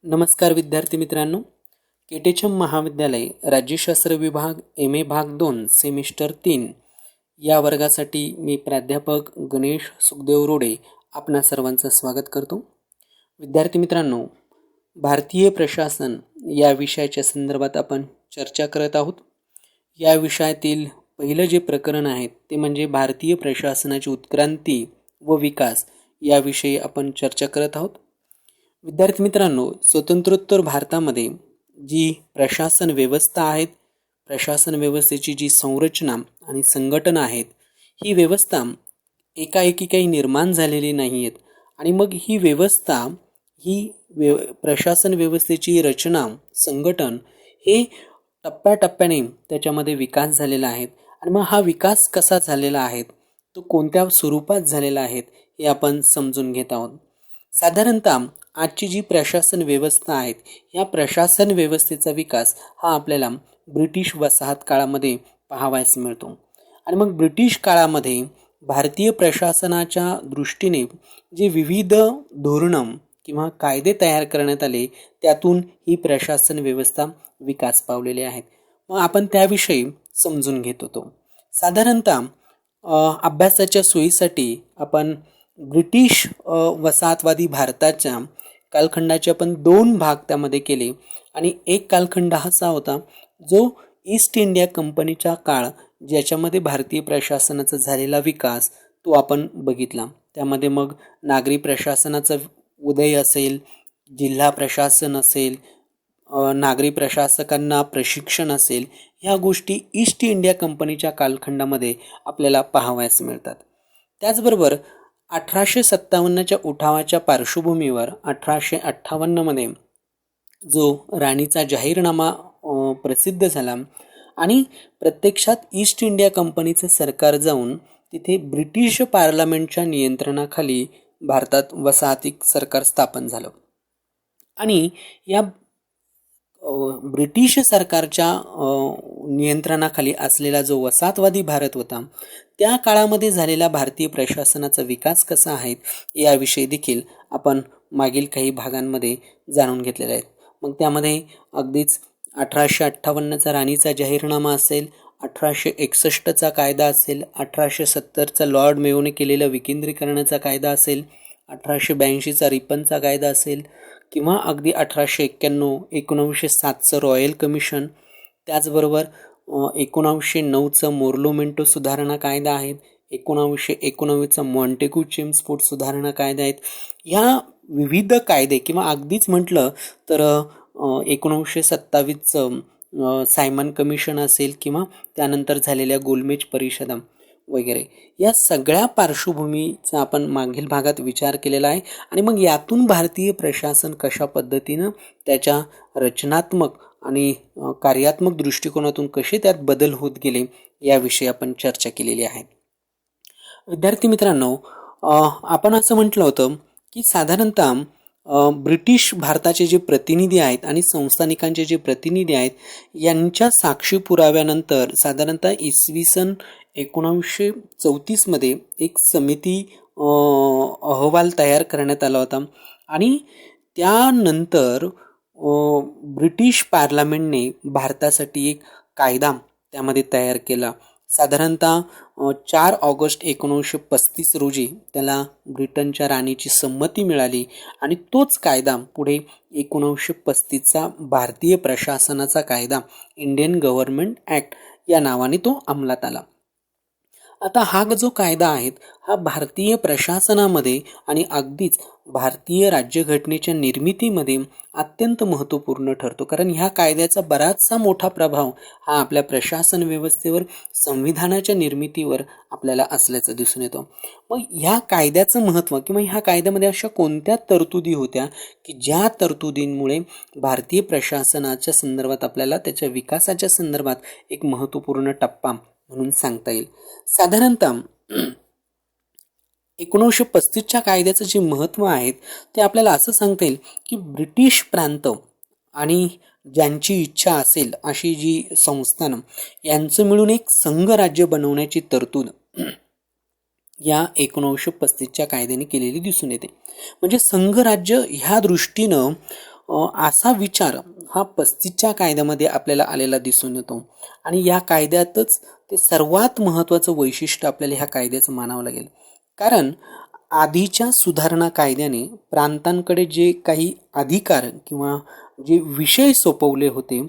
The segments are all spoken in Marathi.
नमस्कार विद्यार्थी मित्रांनो, केटेचम महाविद्यालय राज्यशास्त्र विभाग MA भाग 2 सेमिस्टर 3 या वर्गासाठी मी प्राध्यापक गणेश सुखदेव रोडे आपणा सर्वांचं स्वागत करतो. विद्यार्थी मित्रांनो, भारतीय प्रशासन या विषयाच्या संदर्भात आपण चर्चा करत आहोत. या विषयातील पहिलं जे प्रकरण आहे ते म्हणजे भारतीय प्रशासनाची उत्क्रांती व विकास याविषयी आपण चर्चा करत आहोत. विद्यार्थी मित्रांनो, स्वतंत्रोत्तर भारतामध्ये जी प्रशासन व्यवस्था आहेत, प्रशासन व्यवस्थेची जी संरचना आणि संघटना आहेत, ही व्यवस्था एकाएकी काही निर्माण झालेली नाही आहेत. आणि मग ही व्यवस्था, प्रशासन व्यवस्थेची रचना, संघटन हे टप्प्याटप्प्याने त्याच्यामध्ये विकास झालेला आहे. आणि मग हा विकास कसा झालेला आहे, तो कोणत्या स्वरूपात झालेला आहे हे आपण समजून घेत आहोत. साधारणतः आजची जी प्रशासन व्यवस्था आहेत, या प्रशासन व्यवस्थेचा विकास हा आपल्याला ब्रिटिश वसाहत काळामध्ये पाहावयास मिळतो. आणि मग ब्रिटिश काळामध्ये भारतीय प्रशासनाच्या दृष्टीने जे विविध धोरणं किंवा कायदे तयार करण्यात आले, त्यातून ही प्रशासन व्यवस्था विकास पावलेली आहेत. मग आपण त्याविषयी समजून घेत होतो. साधारणतः अभ्यासाच्या सोयीसाठी आपण ब्रिटिश वसाहतवादी भारताच्या कालखंडाचे आपण 2 भाग त्यामध्ये केले. आणि एक कालखंड असा होता जो ईस्ट इंडिया कंपनीचा काळ, ज्याच्यामध्ये भारतीय प्रशासनाचा झालेला विकास तो आपण बघितला. त्यामध्ये मग नागरी प्रशासनाचा उदय असेल, जिल्हा प्रशासन असेल, नागरी प्रशासकांना प्रशिक्षण असेल, ह्या गोष्टी ईस्ट इंडिया कंपनीच्या कालखंडामध्ये आपल्याला पाहावयास मिळतात. त्याचबरोबर 1857च्या उठावाच्या पार्श्वभूमीवर 1858मध्ये जो राणीचा जाहीरनामा प्रसिद्ध झाला आणि प्रत्यक्षात ईस्ट इंडिया कंपनीचं सरकार जाऊन तिथे ब्रिटिश पार्लमेंटच्या नियंत्रणाखाली भारतात वसाहतीक सरकार स्थापन झालं. आणि या ब्रिटिश सरकारच्या नियंत्रणाखाली असलेला जो वसाहतवादी भारत होता, त्या काळामध्ये झालेला भारतीय प्रशासनाचा विकास कसा आहे याविषयी देखील आपण मागील काही भागांमध्ये जाणून घेतलेले आहेत. मग त्यामध्ये अगदीच 1858चा राणीचा जाहीरनामा असेल, 1861चा कायदा असेल, 1870चा लॉर्ड मेयोने केलेला विकेंद्रीकरणाचा कायदा असेल, 1882चा रिपनचा कायदा असेल, किंवा अगदी 1891, 1907चं रॉयल कमिशन, त्याचबरोबर 1909चं मोर्लो-मिंटो सुधारणा कायदा आहेत, 1919चा मॉन्टेग्यू चेम्स्फोर्ड सुधारणा कायदा आहेत. ह्या विविध कायदे, किंवा अगदीच म्हटलं तर 1927चं सायमन कमिशन असेल, किंवा त्यानंतर झालेल्या गोलमेज परिषदा वगैरे, या सगळ्या पार्श्वभूमीचा आपण मागील भागात विचार केलेला आहे. आणि मग यातून भारतीय प्रशासन कशा पद्धतीनं त्याच्या रचनात्मक आणि कार्यात्मक दृष्टिकोनातून कसे त्यात बदल होत गेले याविषयी आपण चर्चा केलेली आहे. विद्यार्थी मित्रांनो, आपण असं म्हटलं होतं की साधारणतः ब्रिटिश भारताचे जे प्रतिनिधी आहेत आणि संस्थानिकांचे जे प्रतिनिधी आहेत, यांच्या साक्षी पुराव्यानंतर साधारणतः इसवी सन 1934मध्ये एक समिती अहवाल तयार करण्यात आला होता. आणि त्यानंतर ब्रिटिश पार्लमेंटने भारतासाठी एक कायदा त्यामध्ये तयार केला. साधारणतः 4 ऑगस्ट 1935 रोजी त्याला ब्रिटनच्या राणीची संमती मिळाली आणि तोच कायदा पुढे 1935चा भारतीय प्रशासनाचा कायदा, इंडियन गव्हर्नमेंट ॲक्ट या नावाने तो अंमलात आला. आता हा जो कायदा आहे, हा भारतीय प्रशासनामध्ये आणि अगदीच भारतीय राज्यघटनेच्या निर्मितीमध्ये अत्यंत महत्त्वपूर्ण ठरतो. कारण ह्या कायद्याचा बराचसा मोठा प्रभाव हा आपल्या प्रशासन व्यवस्थेवर, संविधानाच्या निर्मितीवर आपल्याला असल्याचं दिसून येतो. मग ह्या कायद्याचं महत्त्व, किंवा ह्या कायद्यामध्ये अशा कोणत्या तरतुदी होत्या की ज्या तरतुदींमुळे भारतीय प्रशासनाच्या संदर्भात आपल्याला त्याच्या विकासाच्या संदर्भात एक महत्त्वपूर्ण टप्पा म्हणून सांगता येईल. साधारणतः 1935च्या कायद्याचं जे महत्त्व आहे ते आपल्याला असं सांगता येईल की ब्रिटिश प्रांत आणि ज्यांची इच्छा असेल अशी जी संस्थानं, यांचं मिळून एक संघराज्य बनवण्याची तरतूद या 1935च्या कायद्याने केलेली दिसून येते. म्हणजे संघराज्य ह्या दृष्टीनं असा विचार हा 35च्या कायद्यामध्ये आपल्याला आलेला दिसून येतो. आणि या कायद्यातच ते सर्वात महत्त्वाचं वैशिष्ट्य आपल्याला ह्या कायद्याचं मानावं लागेल. कारण आधीच्या सुधारणा कायद्याने प्रांतांकडे जे काही अधिकार किंवा जे विषय सोपवले होते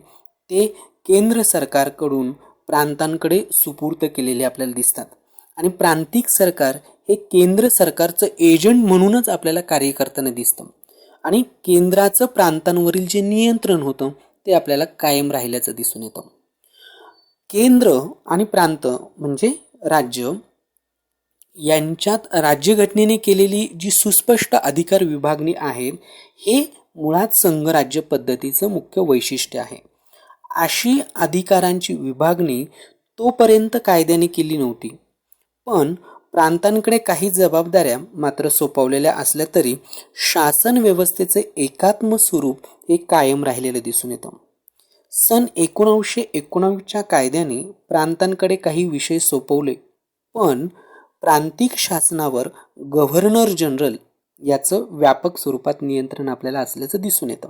ते केंद्र सरकारकडून प्रांतांकडे सुपूर्त केलेले आपल्याला दिसतात. आणि प्रांतिक सरकार हे केंद्र सरकारचं एजंट म्हणूनच आपल्याला कार्य करताना दिसतं. आणि केंद्राचं प्रांतांवरील जे नियंत्रण होतं ते आपल्याला कायम राहिल्याचं दिसून येतं. केंद्र आणि प्रांत म्हणजे राज्य यांच्यात राज्यघटनेने केलेली जी सुस्पष्ट अधिकार विभागणी आहे हे मुळात संघराज्य पद्धतीचं मुख्य वैशिष्ट्य आहे. अशी अधिकारांची विभागणी तोपर्यंत कायद्याने केली नव्हती. पण प्रांतांकडे काही जबाबदाऱ्या मात्र सोपवलेल्या असल्या तरी शासन व्यवस्थेचे एकात्म स्वरूप हे कायम राहिलेलं दिसून येतं. सन 1919च्या कायद्याने प्रांतांकडे काही विषय सोपवले, पण प्रांतिक शासनावर गव्हर्नर जनरल याचं व्यापक स्वरूपात नियंत्रण आपल्याला असल्याचं दिसून येतं.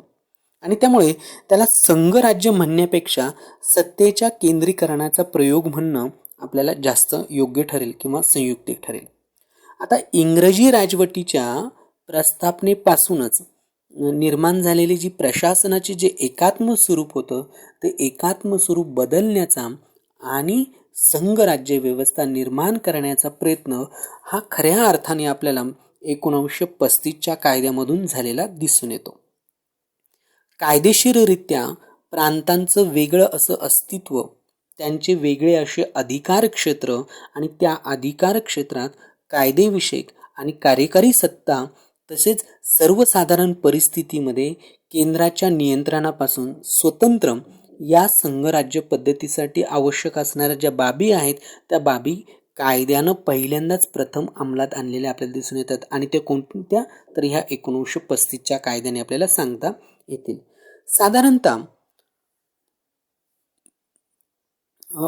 आणि त्यामुळे त्याला संघराज्य म्हणण्यापेक्षा सत्तेच्या केंद्रीकरणाचा प्रयोग म्हणणं आपल्याला जास्त योग्य ठरेल किंवा संयुक्तिक ठरेल. आता इंग्रजी राजवटीच्या प्रस्थापनेपासूनच निर्माण झालेली जी प्रशासनाचे जे एकात्म स्वरूप होतं ते एकात्म स्वरूप बदलण्याचा आणि संघराज्य व्यवस्था निर्माण करण्याचा प्रयत्न हा खऱ्या अर्थाने आपल्याला 1935च्या कायद्यामधून झालेला दिसून येतो. कायदेशीररित्या प्रांतांचं वेगळं असं अस्तित्व, त्यांचे वेगळे असे अधिकार क्षेत्र आणि त्या अधिकार क्षेत्रात कायदेविषयक आणि कार्यकारी सत्ता तसेच सर्वसाधारण परिस्थितीमध्ये केंद्राच्या नियंत्रणापासून स्वतंत्र या संघराज्य पद्धतीसाठी आवश्यक असणाऱ्या ज्या बाबी आहेत त्या बाबी कायद्यानं पहिल्यांदाच प्रथम अंमलात आणलेल्या आपल्याला दिसून येतात. आणि ते कोणत्या तर ह्या 1935च्या कायद्याने आपल्याला सांगता येतील. साधारणतः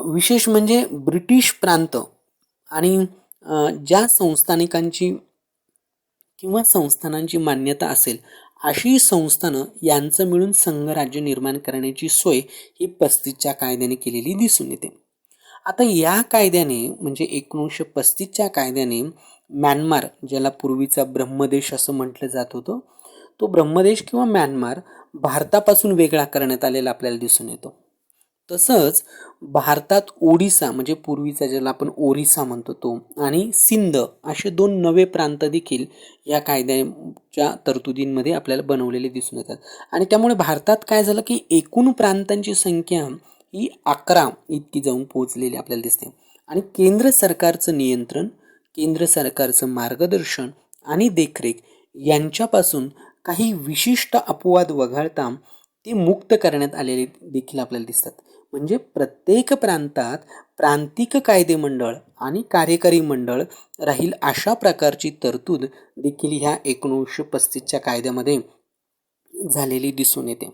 विशेष म्हणजे ब्रिटिश प्रांत आणि ज्या संस्थानिकांची किंवा संस्थानांची मान्यता असेल अशी संस्थानं यांचं मिळून संघराज्य निर्माण करण्याची सोय ही 35च्या कायद्याने केलेली दिसून येते. आता या कायद्याने म्हणजे 1935च्या कायद्याने म्यानमार, ज्याला पूर्वीचा ब्रह्मदेश असं म्हटलं जात होतं, तो ब्रह्मदेश किंवा म्यानमार भारतापासून वेगळा करण्यात आलेला आपल्याला दिसून येतो. तसंच भारतात ओडिसा म्हणजे पूर्वीचा ज्याला आपण ओरिसा म्हणतो तो आणि सिंध असे 2 नवे प्रांत देखील या कायद्याच्या तरतुदींमध्ये आपल्याला बनवलेले दिसून येतात. आणि त्यामुळे भारतात काय झालं की एकूण प्रांतांची संख्या ही 11 इतकी जाऊन पोहोचलेली आपल्याला दिसते. आणि केंद्र सरकारचं नियंत्रण, केंद्र सरकारचं मार्गदर्शन आणि देखरेख यांच्यापासून काही विशिष्ट अपवाद वगळता ते मुक्त करण्यात आलेले देखील आपल्याला दिसतात. म्हणजे प्रत्येक प्रांतात प्रांतिक कायदे मंडळ आणि कार्यकारी मंडळ राहील अशा प्रकारची तरतूद देखील ह्या 1935च्या कायद्यामध्ये झालेली दिसून येते.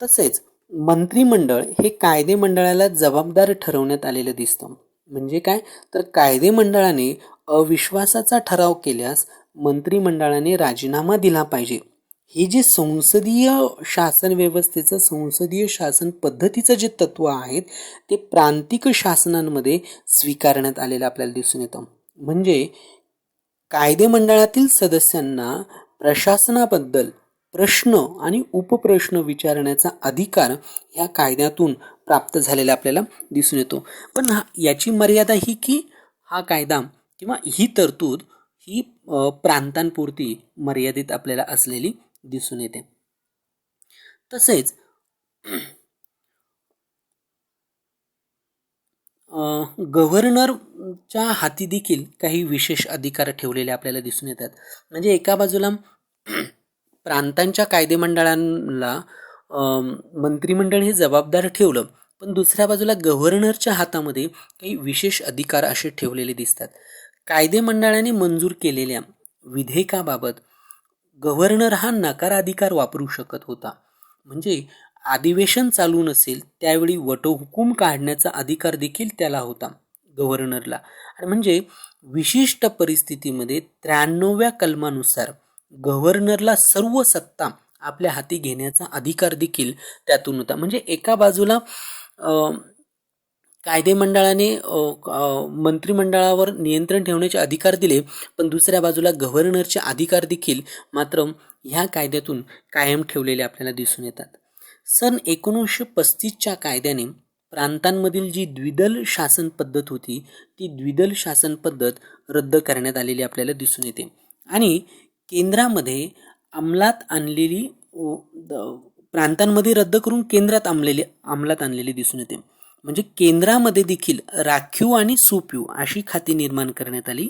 तसेच मंत्रिमंडळ हे कायदे मंडळाला जबाबदार ठरवण्यात आलेलं दिसतं. म्हणजे काय तर कायदे मंडळाने अविश्वासाचा ठराव केल्यास मंत्रिमंडळाने राजीनामा दिला पाहिजे. हे जे संसदीय शासन व्यवस्थेचं, संसदीय शासन पद्धतीचं जे तत्व आहेत ते प्रांतिक शासनांमध्ये स्वीकारण्यात आलेलं आपल्याला दिसून येतं. म्हणजे कायदे मंडळातील सदस्यांना प्रशासनाबद्दल प्रश्न आणि उपप्रश्न विचारण्याचा अधिकार ह्या कायद्यातून प्राप्त झालेला आपल्याला दिसून येतो. पण याची मर्यादा ही की हा कायदा किंवा ही तरतूद ही प्रांतांपुरती मर्यादित आपल्याला असलेली दिसून येते. तसेच गव्हर्नरच्या हाती देखील काही विशेष अधिकार ठेवलेले आपल्याला दिसून येतात. म्हणजे एका बाजूला प्रांतांच्या कायदेमंडळांना मंत्रिमंडळ हे जबाबदार ठेवलं, पण दुसऱ्या बाजूला गव्हर्नरच्या हातामध्ये काही विशेष अधिकार असे ठेवलेले दिसतात. कायदेमंडळाने मंजूर केलेल्या विधेयकाबाबत गव्हर्नर हा नकाराधिकार वापरू शकत होता. म्हणजे अधिवेशन चालू नसेल त्यावेळी वटहुकूम काढण्याचा अधिकार देखील त्याला होता गव्हर्नरला. आणि म्हणजे विशिष्ट परिस्थितीमध्ये 93व्या कलमानुसार गव्हर्नरला सर्व सत्ता आपल्या हाती घेण्याचा अधिकार देखील त्यातून होता. म्हणजे एका बाजूला कायदे मंडळाने मंत्रिमंडळावर नियंत्रण ठेवण्याचे अधिकार दिले, पण दुसऱ्या बाजूला गव्हर्नरचे अधिकार देखील मात्र ह्या कायद्यातून कायम ठेवलेले आपल्याला दिसून येतात. सन 1935च्या कायद्याने प्रांतांमधील जी द्विदल शासन पद्धत होती ती द्विदल शासन पद्धत रद्द करण्यात आलेली आपल्याला दिसून येते आणि केंद्रामध्ये अंमलात आणलेली प्रांतांमध्ये रद्द करून केंद्रात अंमलात आणलेली दिसून येते. म्हणजे केंद्रामध्ये देखील राखीव आणि सुपीव अशी खाती निर्माण करण्यात आली.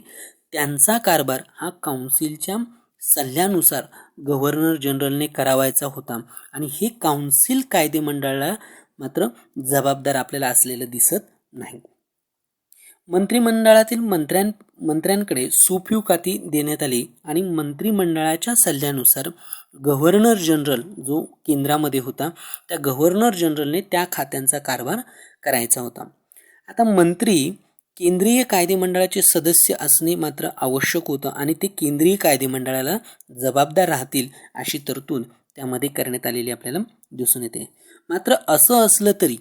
त्यांचा कारभार हा काउन्सिलच्या सल्ल्यानुसार गव्हर्नर जनरलने करावायचा होता आणि हे काउन्सिल कायदेमंडळाला मात्र जबाबदार आपल्याला असलेलं दिसत नाही. मंत्रिमंडळातील मंत्र्यांकडे सुपीव खाती देण्यात आली आणि मंत्रिमंडळाच्या सल्ल्यानुसार गव्हर्नर जनरल जो केंद्रामध्ये होता त्या गव्हर्नर जनरलने त्या खात्यांचा कारभार करायचा होता. आता मंत्री केंद्रीय कायदेमंडळाचे सदस्य असणे मात्र आवश्यक होतं आणि ते केंद्रीय कायदेमंडळाला जबाबदार राहतील अशी तरतूद त्यामध्ये करण्यात आलेली आपल्याला दिसून येते. मात्र असं असलं तरी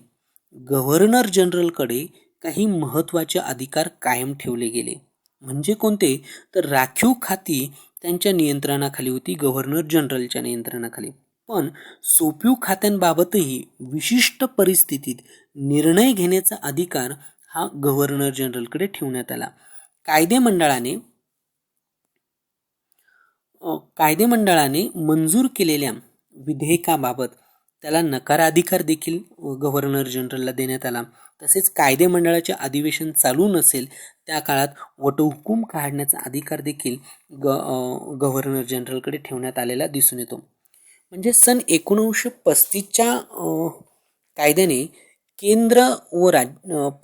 गव्हर्नर जनरलकडे काही महत्त्वाचे अधिकार कायम ठेवले गेले. म्हणजे कोणते? तर राखीव खाती त्यांच्या नियंत्रणाखाली होती, गव्हर्नर जनरलच्या नियंत्रणाखाली. पण सोपीव खात्यांबाबतही विशिष्ट परिस्थितीत निर्णय घेण्याचा अधिकार हा गव्हर्नर जनरलकडे ठेवण्यात आला. कायदेमंडळाने मंजूर केलेल्या विधेयकाबाबत त्याला नकाराधिकार देखील गव्हर्नर जनरलला देण्यात आला. तसेच कायदेमंडळाचे अधिवेशन चालू नसेल त्या काळात वटहुकूम काढण्याचा अधिकार देखील गव्हर्नर जनरलकडे ठेवण्यात आलेला दिसून येतो. म्हणजे सन 1935च्या कायद्याने केंद्र व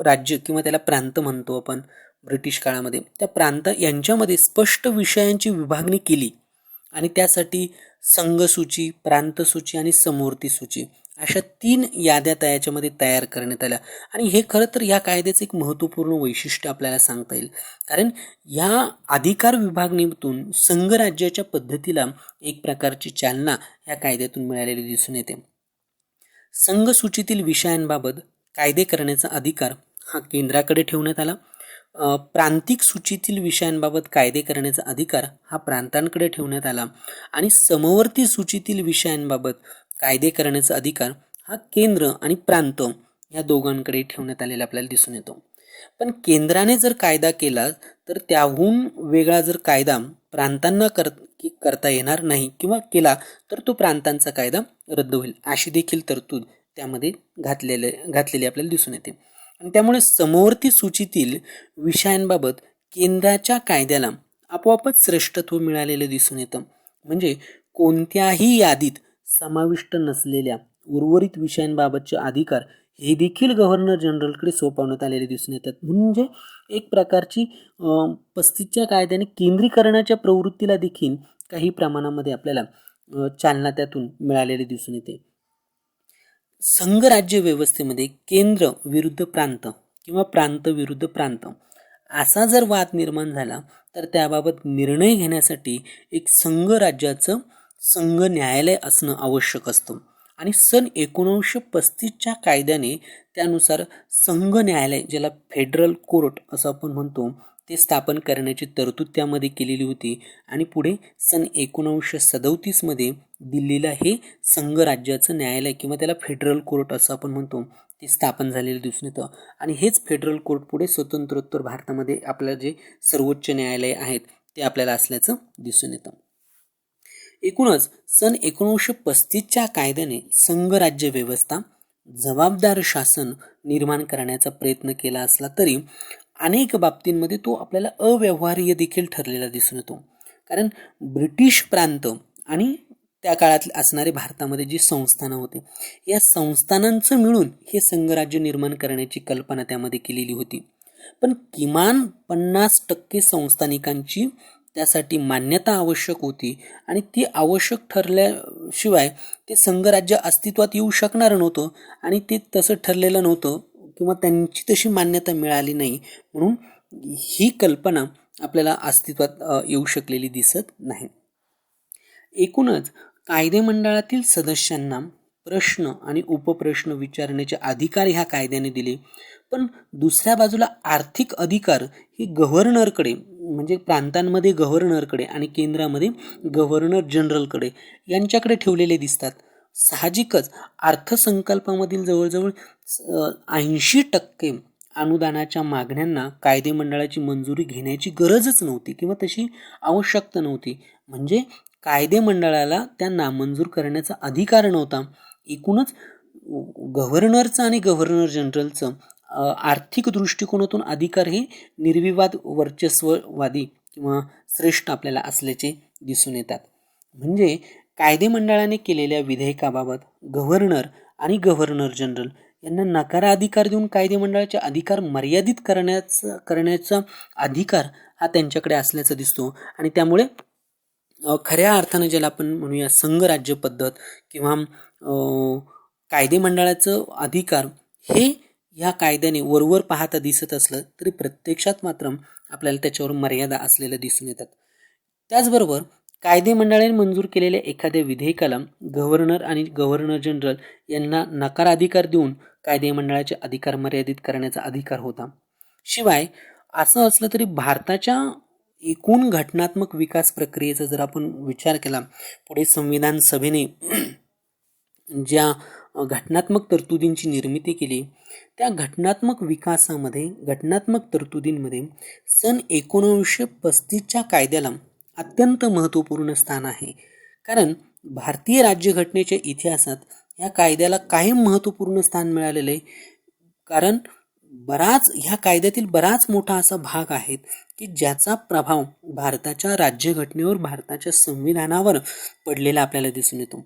राज्य किंवा त्याला प्रांत म्हणतो आपण ब्रिटिश काळामध्ये, त्या प्रांत यांच्यामध्ये स्पष्ट विषयांची विभागणी केली आणि त्यासाठी संघसूची, प्रांतसूची आणि समवर्ती सूची अशा 3 याद्या याच्यामध्ये तयार करण्यात आल्या. आणि हे खरं तर या कायद्याचं एक महत्त्वपूर्ण वैशिष्ट्य आपल्याला सांगता येईल, कारण या अधिकार विभागणीतून संघराज्याच्या पद्धतीला एक प्रकारची चालना या कायद्यातून मिळालेली दिसून येते. संघसूचीतील विषयांबाबत कायदे करण्याचा अधिकार हा केंद्राकडे ठेवण्यात आला. प्रांतिक सूचीतील विषयांबाबत कायदे करण्याचा अधिकार हा प्रांतांकडे ठेवण्यात आला आणि समवर्ती सूचीतील विषयांबाबत कायदे करण्याचा अधिकार हा केंद्र आणि प्रांत या दोघांकडे ठेवण्यात आलेला आपल्याला दिसून येतो. पण केंद्राने जर कायदा केला तर त्याहून वेगळा जर कायदा प्रांतांना करता येणार नाही किंवा केला तर तो प्रांतांचा कायदा रद्द होईल अशी देखील तरतूद त्यामध्ये घातलेली आपल्याला दिसून येते. आणि त्यामुळे समवर्ती सूचीतील विषयांबाबत केंद्राच्या कायद्याला आपोआपच श्रेष्ठत्व मिळालेलं दिसून येतं. म्हणजे कोणत्याही यादीत समाविष्ट नसलेल्या उर्वरित विषयांबाबतचे अधिकार हे देखील गव्हर्नर जनरलकडे सोपवण्यात आलेले दिसून येतात. म्हणजे एक प्रकारची 35च्या कायद्याने केंद्रीकरणाच्या प्रवृत्तीला देखील काही प्रमाणामध्ये आपल्याला चालना त्यातून मिळालेली दिसून येते. संघराज्य व्यवस्थेमध्ये केंद्र विरुद्ध प्रांत किंवा प्रांत विरुद्ध प्रांत असा जर वाद निर्माण झाला तर त्याबाबत निर्णय घेण्यासाठी एक संघराज्याचं संघ न्यायालय असणं आवश्यक असतं. आणि सन 1935च्या कायद्याने त्यानुसार संघ न्यायालय, ज्याला फेडरल कोर्ट असं आपण म्हणतो, ते स्थापन करण्याची तरतूद त्यामध्ये केलेली होती. आणि पुढे सन 1937मध्ये दिल्लीला हे संघराज्याचं न्यायालय किंवा त्याला फेडरल कोर्ट असं आपण म्हणतो ते स्थापन झालेलं दिसून येतं. आणि हेच फेडरल कोर्ट पुढे स्वतंत्रोत्तर भारतामध्ये आपलं जे सर्वोच्च न्यायालय आहेत ते आपल्याला असल्याचं दिसून येतं. एकूणच सन 1935च्या कायद्याने संघराज्य व्यवस्था, जबाबदार शासन निर्माण करण्याचा प्रयत्न केला असला तरी अनेक बाबतींमध्ये तो आपल्याला अव्यवहार्य देखील ठरलेला दिसून येतो. कारण ब्रिटिश प्रांत आणि त्या काळात असणारे भारतामध्ये जी संस्थानं होती या संस्थानांचं मिळून हे संघराज्य निर्माण करण्याची कल्पना त्यामध्ये केलेली होती. पण किमान 50% संस्थानिकांची त्यासाठी मान्यता आवश्यक होती आणि ती आवश्यक ठरल्याशिवाय ते संघराज्य अस्तित्वात येऊ शकणार नव्हतं आणि ते तसं ठरलेलं नव्हतं किंवा त्यांची तशी मान्यता मिळाली नाही, म्हणून ही कल्पना आपल्याला अस्तित्वात येऊ शकलेली दिसत नाही. एकूणच कायदे मंडळातील सदस्यांना प्रश्न आणि उपप्रश्न विचारण्याचे अधिकार ह्या कायद्याने दिले. पण दुसऱ्या बाजूला आर्थिक अधिकार ही गव्हर्नरकडे, म्हणजे प्रांतांमध्ये गव्हर्नरकडे आणि केंद्रामध्ये गव्हर्नर जनरलकडे यांच्याकडे ठेवलेले दिसतात. साहजिकच अर्थसंकल्पामधील जवळजवळ 80% अनुदानाच्या मागण्यांना कायदे मंडळाची मंजुरी घेण्याची गरजच नव्हती किंवा तशी आवश्यकता नव्हती. म्हणजे कायदे मंडळाला त्या नामंजूर करण्याचा अधिकार नव्हता. एकूणच गव्हर्नरचं आणि गव्हर्नर जनरलचं आर्थिक दृष्टिकोनातून अधिकार हे निर्विवाद वर्चस्ववादी किंवा श्रेष्ठ आपल्याला असल्याचे दिसून येतात. म्हणजे कायदे मंडळाने केलेल्या विधेयकाबाबत गव्हर्नर आणि गव्हर्नर जनरल यांना नकाराधिकार देऊन कायदे मंडळाचे अधिकार मर्यादित करण्याचा अधिकार हा त्यांच्याकडे असल्याचा दिसतो. आणि त्यामुळे खऱ्या अर्थानं ज्याला आपण म्हणूया संघराज्य पद्धत किंवा कायदे मंडळाचं अधिकार हे ह्या कायद्याने वरवर पाहता दिसत असलं तरी प्रत्यक्षात मात्र आपल्याला त्याच्यावर मर्यादा असलेलं दिसून येतात. त्याचबरोबर कायदे मंडळाने मंजूर केलेल्या एखाद्या विधेयकाला गव्हर्नर आणि गव्हर्नर जनरल यांना नकाराधिकार देऊन कायदे मंडळाचे अधिकार मर्यादित करण्याचा अधिकार होता. शिवाय असं असलं तरी भारताच्या एकूण घटनात्मक विकास प्रक्रियेचा जर आपण विचार केला, पुढे संविधान सभेने ज्या घटनात्मक तरतुदींची निर्मिती केली त्या घटनात्मक विकासामध्ये, घटनात्मक तरतुदींमध्ये सन 1935च्या कायद्याला अत्यंत महत्त्वपूर्ण स्थान आहे. कारण भारतीय राज्यघटनेच्या इतिहासात या कायद्याला कायम महत्त्वपूर्ण स्थान मिळालेलं आहे. कारण ह्या कायद्यातील बराच मोठा असा भाग आहे की ज्याचा प्रभाव भारताच्या राज्यघटनेवर, भारताच्या संविधानावर पडलेला आपल्याला दिसून येतो.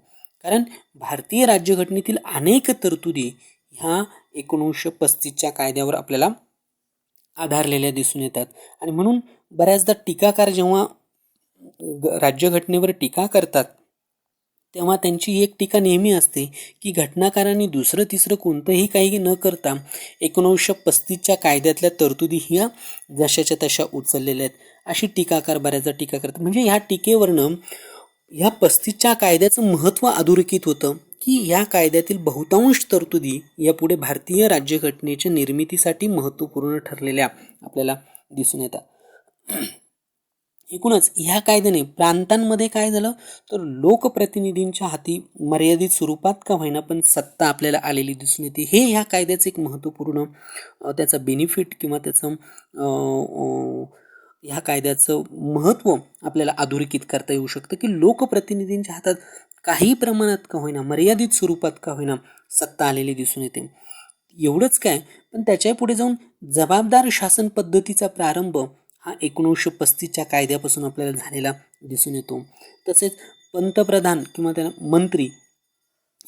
कारण भारतीय राज्यघटनेतील अनेक तरतुदी ह्या 1935च्या कायद्यावर आपल्याला आधारलेल्या दिसून येतात. आणि म्हणून बऱ्याचदा टीकाकार जेव्हा राज्यघटनेवर टीका करतात तेव्हा त्यांची एक टीका नेहमी असते की घटनाकारांनी दुसरं तिसरं कोणतंही काही न करता 1935च्या कायद्यातल्या तरतुदी ह्या जशाच्या तशा उचललेल्या आहेत, अशी टीकाकार बऱ्याचदा टीका करतात. म्हणजे ह्या टीकेवरनं ह्या 35च्या कायद्याचं महत्त्व अधोरेखित होतं की ह्या कायद्यातील बहुतांश तरतुदी यापुढे भारतीय राज्यघटनेच्या निर्मितीसाठी महत्त्वपूर्ण ठरलेल्या आपल्याला दिसून येतात. एकूणच ह्या कायद्याने प्रांतांमध्ये काय झालं तर लोकप्रतिनिधींच्या हाती मर्यादित स्वरूपात का होईना पण सत्ता आपल्याला आलेली दिसून येते. हे ह्या कायद्याचं एक महत्त्वपूर्ण त्याचा बेनिफिट किंवा त्याचं ह्या कायद्याचं महत्त्व आपल्याला अधोरेखित करता येऊ शकतं की लोकप्रतिनिधींच्या हातात काही प्रमाणात का होईना, मर्यादित स्वरूपात का होईना सत्ता आलेली दिसून येते. एवढंच काय, पण त्याच्या पुढे जाऊन जबाबदार शासन पद्धतीचा प्रारंभ हा 1935च्या कायद्यापासून आपल्याला झालेला दिसून येतो. तसेच पंतप्रधान किंवा त्यांना मंत्री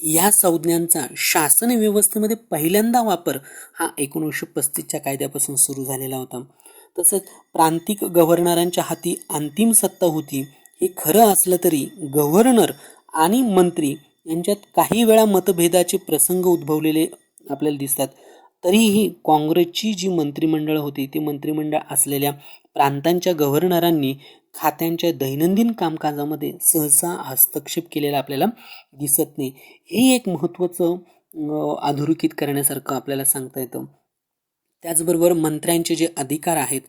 या संज्ञांचा शासन व्यवस्थेमध्ये पहिल्यांदा वापर हा 1935च्या कायद्यापासून सुरू झालेला होता. तसंच प्रांतिक गव्हर्नरांच्या हाती अंतिम सत्ता होती. हे खरं असलं तरी गव्हर्नर आणि मंत्री यांच्यात काही वेळा मतभेदाचे प्रसंग उद्भवलेले आपल्याला दिसतात. तरीही काँग्रेसची जी मंत्रिमंडळ होती ती मंत्रिमंडळ असलेल्या प्रांतांच्या गव्हर्नरांनी खात्यांच्या दैनंदिन कामकाजामध्ये सहसा हस्तक्षेप केलेला आपल्याला दिसत नाही. हे एक महत्त्वाचं अधोरेखित करण्यासारखं आपल्याला सांगता येतं. त्याचबरोबर मंत्र्यांचे जे अधिकार आहेत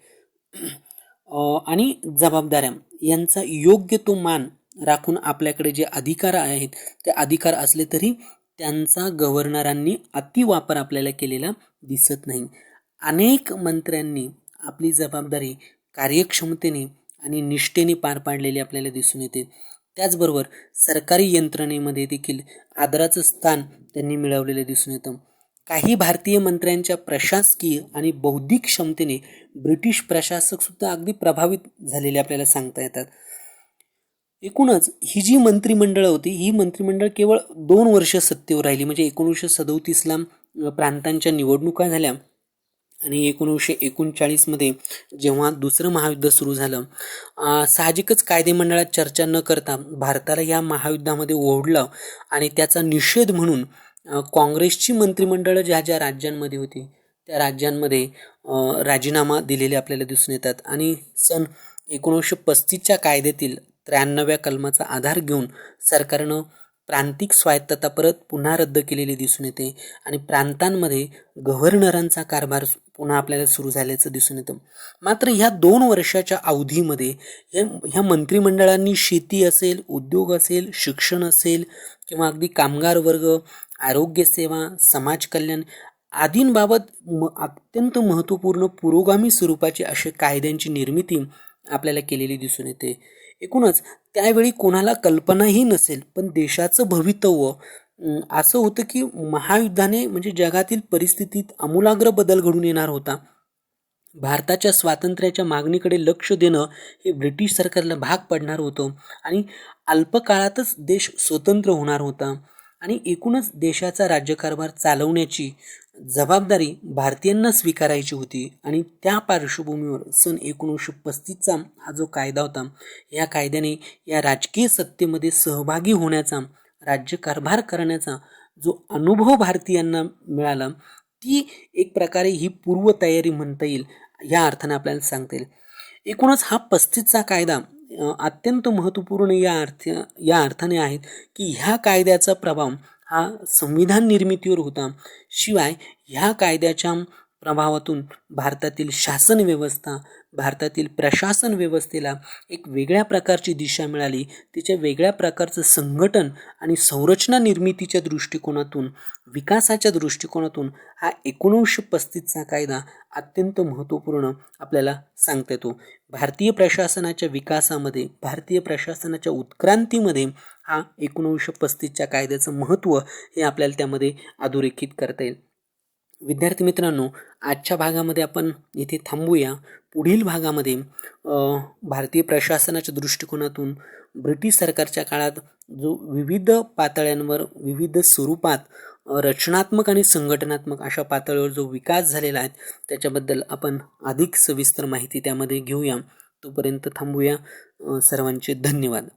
आणि जबाबदाऱ्या यांचा योग्य तो मान राखून आपल्याकडे जे अधिकार आहेत ते अधिकार असले तरी त्यांचा गव्हर्नरांनी अतिवापर आपल्याला केलेला दिसत नाही. अनेक मंत्र्यांनी आपली जबाबदारी कार्यक्षमतेने आणि निष्ठेने पार पाडलेली आपल्याला दिसून येते. त्याचबरोबर सरकारी यंत्रणेमध्ये देखील आदराचं स्थान त्यांनी मिळवलेलं दिसून येतं. काही भारतीय मंत्र्यांच्या प्रशासकीय आणि बौद्धिक क्षमतेने ब्रिटिश प्रशासकसुद्धा अगदी प्रभावित झालेले आपल्याला सांगता येतात. एकूणच ही जी मंत्रिमंडळ होती ही मंत्रिमंडळ केवळ 2 वर्ष सत्तेवर राहिली. म्हणजे 1937ला प्रांतांच्या निवडणुका झाल्या आणि 1939मध्ये जेव्हा दुसरं महायुद्ध सुरू झालं, साहजिकच कायदे मंडळात चर्चा न करता भारताला या महायुद्धामध्ये ओढलं आणि त्याचा निषेध म्हणून काँग्रेसची मंत्रिमंडळं ज्या ज्या राज्यांमध्ये होती त्या राज्यांमध्ये राजीनामा दिलेले आपल्याला दिसून येतात. आणि सन 1935च्या कायद्यातील 93व्या कलमाचा आधार घेऊन सरकारनं प्रांतिक स्वायत्तता परत पुन्हा रद्द केलेली दिसून येते आणि प्रांतांमध्ये गव्हर्नरांचा कारभार पुन्हा आपल्याला सुरू झाल्याचं दिसून येतं. मात्र ह्या 2 वर्षाच्या अवधीमध्ये ह्या मंत्रिमंडळांनी शेती असेल, उद्योग असेल, शिक्षण असेल किंवा अगदी कामगार वर्ग, आरोग्यसेवा, समाज कल्याण आदींबाबत अत्यंत महत्त्वपूर्ण पुरोगामी स्वरूपाची अशा कायद्यांची निर्मिती आपल्याला केलेली दिसून येते. एकूणच त्यावेळी कोणाला कल्पनाही नसेल, पण देशाचं भवितव्य असं होतं की महायुद्धाने म्हणजे जगातील परिस्थितीत आमूलाग्र बदल घडून येणार होता. भारताच्या स्वातंत्र्याच्या मागणीकडे लक्ष देणं हे ब्रिटिश सरकारला भाग पडणार होतं आणि अल्पकाळातच देश स्वतंत्र होणार होता आणि एकूणच देशाचा राज्यकारभार चालवण्याची जबाबदारी भारतीयांना स्वीकारायची होती. आणि त्या पार्श्वभूमीवर सन 1935चा हा जो कायदा होता, या कायद्याने या राजकीय सत्तेमध्ये सहभागी होण्याचा, राज्यकारभार करण्याचा जो अनुभव भारतीयांना मिळाला, ती एक प्रकारे ही पूर्वतयारी म्हणता येईल, या अर्थाने आपल्याला सांगता येईल. एकूणच हा 35चा कायदा अत्यंत महत्त्वपूर्ण या अर्थाने आहेत की ह्या कायद्याचा प्रभाव हा संविधान निर्मितीवर होता. शिवाय ह्या कायद्याच्या प्रभावातून भारतातील शासन व्यवस्था, भारतातील प्रशासन व्यवस्थेला एक वेगळ्या प्रकारची दिशा मिळाली. तिच्या वेगळ्या प्रकारचं संघटन आणि संरचना निर्मितीच्या दृष्टिकोनातून, विकासाच्या दृष्टिकोनातून हा 1935चा कायदा अत्यंत महत्त्वपूर्ण आपल्याला सांगता येतो. भारतीय प्रशासनाच्या विकासामध्ये, भारतीय प्रशासनाच्या उत्क्रांतीमध्ये हा 1935च्या कायद्याचं महत्त्व हे आपल्याला त्यामध्ये अधोरेखित करता येईल. विद्यार्थी मित्रांनो, आजच्या भागामध्ये आपण इथे थांबूया. पुढील भागामध्ये भारतीय प्रशासनाच्या दृष्टिकोनातून ब्रिटिश सरकारच्या काळात जो विविध पातळ्यांवर, विविध स्वरूपात रचनात्मक आणि संघटनात्मक अशा पातळीवर जो विकास झालेला आहे, त्याच्याबद्दल आपण अधिक सविस्तर माहिती त्यामध्ये घेऊया. तोपर्यंत थांबूया. सर्वांचे धन्यवाद.